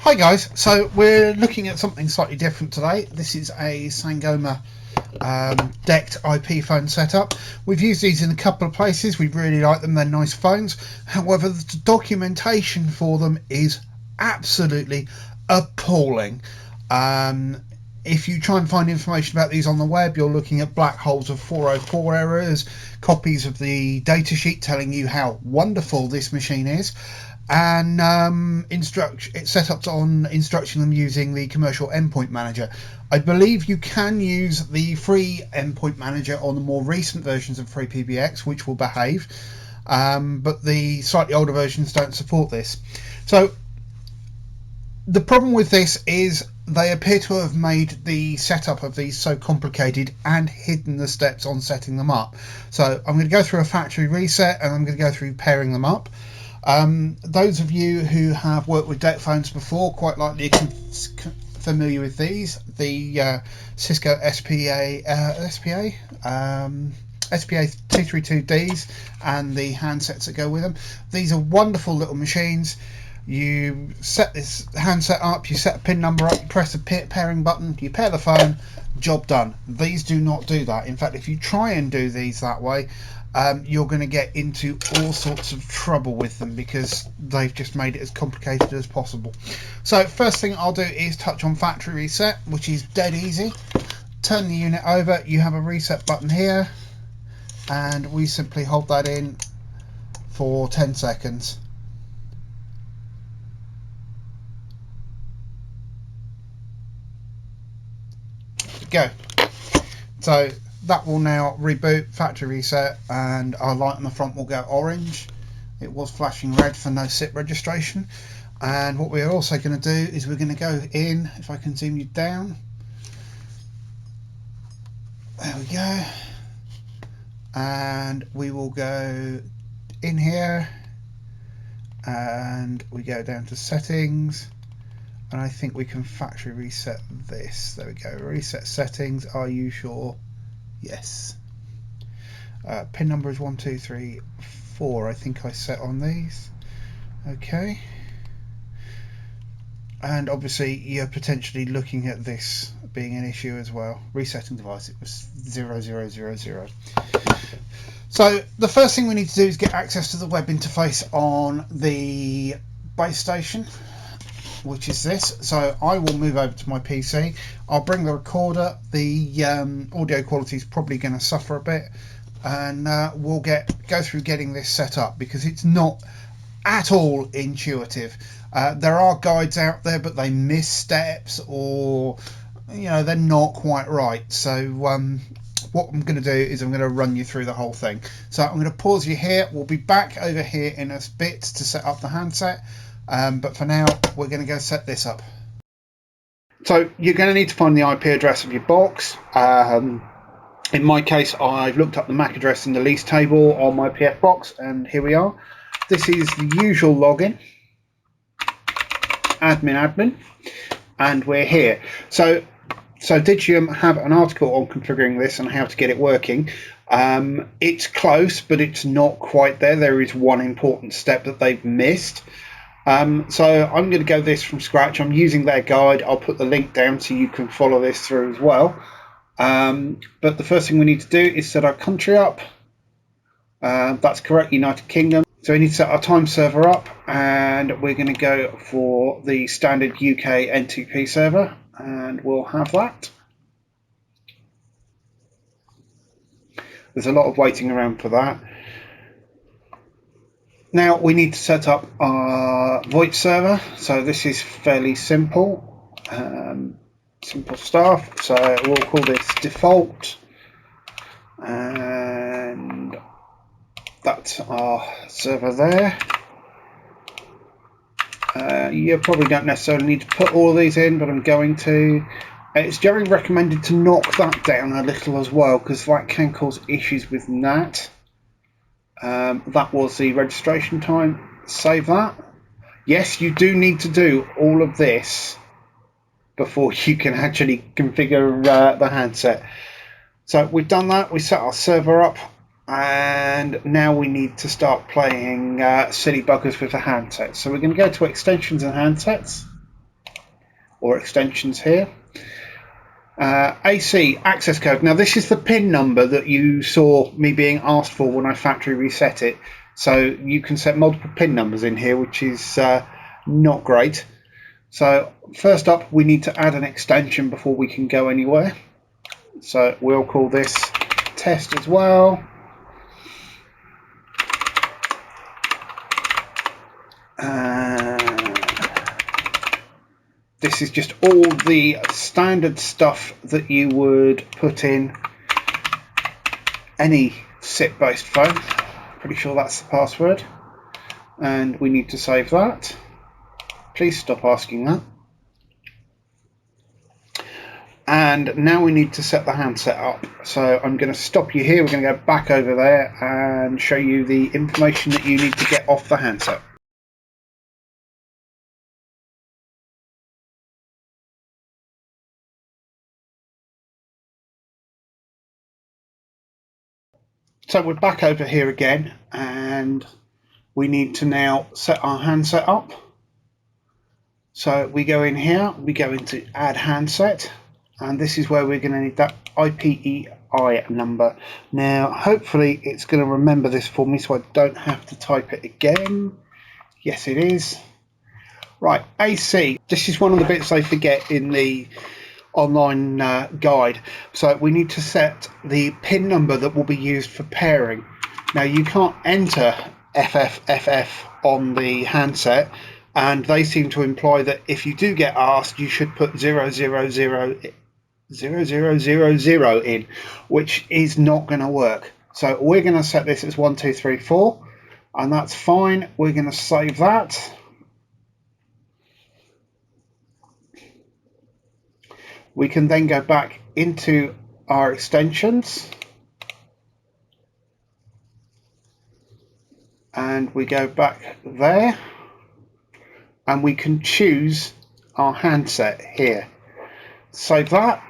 Hi guys, so we're looking at something slightly different today. This is a Sangoma DECT IP phone setup. We've used these in a couple of places. We really like them, they're nice phones. However, the documentation for them is absolutely appalling. If you try and find information about these on the web, you're looking at black holes of 404 errors, copies of the datasheet telling you how wonderful this machine is, and it's set up on instructing them using the commercial endpoint manager. I believe you can use the free endpoint manager on the more recent versions of FreePBX, which will behave, but the slightly older versions don't support this. So the problem with this is they appear to have made the setup of these so complicated and hidden the steps on setting them up. So I'm going to go through a factory reset and I'm going to go through pairing them up. Those of you who have worked with DECT phones before quite likely are familiar with these. The Cisco SPA 232Ds and the handsets that go with them. These are wonderful little machines. You set this handset up, you set a pin number up, you press the pairing button, you pair the phone, job done. These do not do that. In fact, if you try and do these that way, you're going to get into all sorts of trouble with them because they've just made it as complicated as possible. So first thing I'll do is touch on factory reset, which is dead easy. Turn the unit over, you have a reset button here, and we simply hold that in for 10 seconds. Go. So that will now reboot, factory reset, and our light on the front will go orange. It was flashing red for no SIP registration. And what we're also going to do is we're going to go in, if I can zoom you down, there we go, and we will go in here and we go down to settings, and I think we can factory reset this. There we go, reset settings. Are you sure? Yes. Pin number is 1, 2, 3, 4. I think I set on these. Okay. And obviously you're potentially looking at this being an issue as well. Resetting device, it was 0000. So the first thing we need to do is get access to the web interface on the base station, which is this. So I will move over to my PC. I'll bring the recorder. The audio quality is probably going to suffer a bit, and we'll go through getting this set up because it's not at all intuitive. There are guides out there, but they miss steps, or they're not quite right. So what I'm going to do is I'm going to run you through the whole thing. So I'm going to pause you here. We'll be back over here in a bit to set up the handset. But for now, we're going to go set this up. So you're going to need to find the IP address of your box. In my case, I've looked up the MAC address in the lease table on my PF box, and here we are. This is the usual login, admin, and we're here. So Digium have an article on configuring this and how to get it working. It's close, but it's not quite there. There is one important step that they've missed. So I'm going to go this from scratch. I'm using their guide. I'll put the link down so you can follow this through as well. But the first thing we need to do is set our country up. That's correct, United Kingdom. So we need to set our time server up, and we're going to go for the standard UK N2P server, and we'll have that. There's a lot of waiting around for that. Now we need to set up our VoIP server. So this is fairly simple, simple stuff. So we'll call this default, and that's our server there. You probably don't necessarily need to put all of these in, but I'm going to. It's generally recommended to knock that down a little as well, because that can cause issues with NAT. That was the registration time. Save that. Yes, you do need to do all of this before you can actually configure the handset. So we've done that. We set our server up. and now we need to start playing silly buggers with the handsets. So we're going to go to extensions and handsets, or extensions here. AC access code. Now this is the pin number that you saw me being asked for when I factory reset it. So you can set multiple pin numbers in here, which is not great. So first up, we need to add an extension before we can go anywhere. So we'll call this test as well. This is just all the standard stuff that you would put in any SIP-based phone. Pretty sure that's the password. And we need to save that. Please stop asking that. And now we need to set the handset up. So I'm going to stop you here. We're going to go back over there and show you the information that you need to get off the handset. So we're back over here again, and we need to now set our handset up. So we go in here, we go into add handset, and this is where we're going to need that IPEI number. Now hopefully it's going to remember this for me so I don't have to type it again. Yes, it is. Right, AC. This is one of the bits they forget in the online guide. So we need to set the pin number that will be used for pairing. Now you can't enter FFFF on the handset, and they seem to imply that if you do get asked, you should put 0000000 in, which is not going to work. So we're going to set this as 1234, and that's fine. We're going to save that. We can then go back into our extensions, and we go back there, and we can choose our handset here. Save that.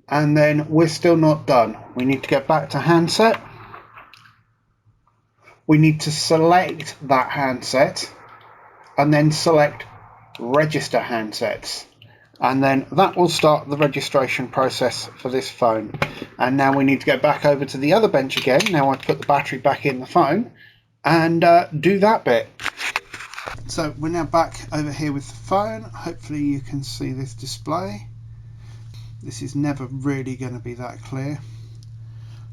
And then we're still not done. We need to go back to handset. We need to select that handset and then select register handsets, and then that will start the registration process for this phone. And now we need to go back over to the other bench again. Now I've put the battery back in the phone, and do that bit. So we're now back over here with the phone. Hopefully you can see this display. This is never really going to be that clear.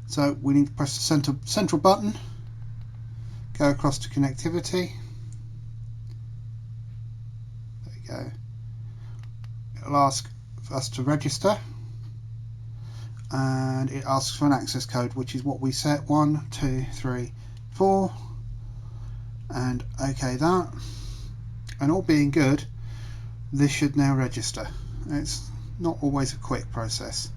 So we need to press the central button, go across to connectivity. There we go. It'll ask us to register, and it asks for an access code, which is what we set, 1 2 3 4, and OK that. And all being good, this should now register. It's not always a quick process.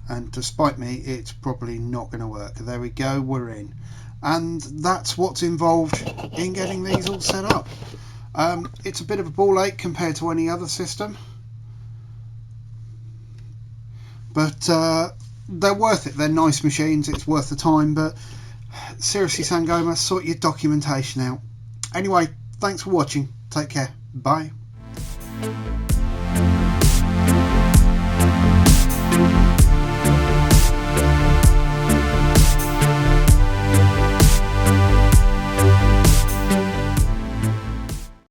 And despite me, it's probably not going to work. There we go, we're in. And that's what's involved in getting these all set up. It's a bit of a ball ache compared to any other system, but they're worth it. They're nice machines, it's worth the time. But seriously, Sangoma, sort your documentation out. Anyway, thanks for watching. Take care. Bye.